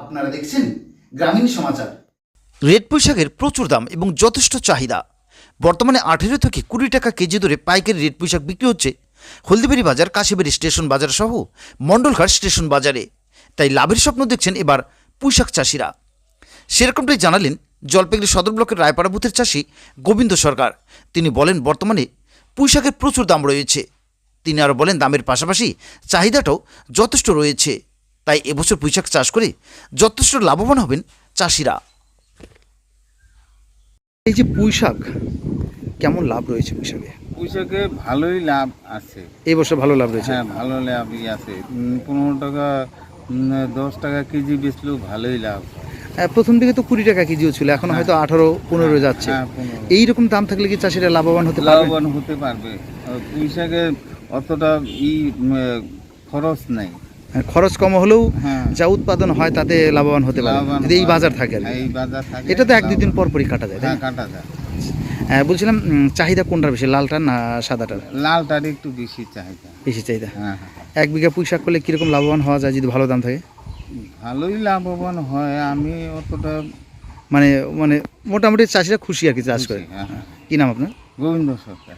আপনারা দেখছেন গ্রামীণ সমাচার। রেড পুঁই শাকের প্রচুর দাম এবং যথেষ্ট চাহিদা। বর্তমানে 18 থেকে 20 টাকা কেজি দরে পাইকারি রেড পুঁই শাক বিক্রি হচ্ছে হলদিবাড়ি বাজার, কাশীবাড়ি স্টেশন বাজার সহ মণ্ডলঘাট স্টেশন বাজারে। তাই লাভের স্বপ্ন দেখছেন এবার পুঁই শাক চাষিরা। সেরকমটাই জানালেন জলপাইগুড়ি সদর ব্লকের রায়পাড়া বুথের চাষি গোবিন্দ সরকার। তিনি বলেন বর্তমানে পুঁই শাকের প্রচুর দাম রয়েছে। তিনি আরও বলেন দামের পাশাপাশি চাহিদাটাও যথেষ্ট রয়েছে। তাই এবছর পুঁই শাক চাষ করে যথেষ্ট লাভবান হবেন চাষিরা। এই যে পুঁই শাক, কেমন লাভ রয়েছে পুঁই শাকে? পুঁই শাকে ভালোই লাভ আছে। এই বছর ভালো লাভ রয়েছে। হ্যাঁ, ভালো লাভই আছে। 15 টাকা 10 টাকা কেজি বেচলেও ভালোই লাভ। প্রথম দিকে তো 20 টাকা কেজিও ছিল, এখন হয়তো 18-15 যাচ্ছে। হ্যাঁ, 15। এইরকম দাম থাকলে কি চাষিরা লাভবান হতে পারবে? লাভবান হতে পারবে। পুঁই শাকে অতটা খরচ নেই। খরচ কম হলেও হ্যাঁ, যা উৎপাদন হয় তাতে লাভবান হতে পারে লাভবান যদি এই হয়। বাজার থাকে আর কি। এই বাজার থাকে। এটা তো 1-2 দিন পর পরই কাটা যায়, তাই হ্যাঁ, না? কাটা যায়। বলছিলাম চাহিদা কোনটার বেশি, লালটার না সাদাটার লালটার একটু বেশি চাহিদা। বেশি চাহিদা? হ্যাঁ, হ্যাঁ, 1 বিঘা পুঁই শাক করলে কিরকম লাভবান হওয়া যায় যদি ভালো দাম থাকে? ভালোই লাভবান হয়। আমি অতটা মানে মানে মোটামুটি চাষিরা খুশি আর কি চাষ করে। খুশি। হ্যাঁ, হ্যাঁ। কি নাম আপনার? গোবিন্দ সরকার।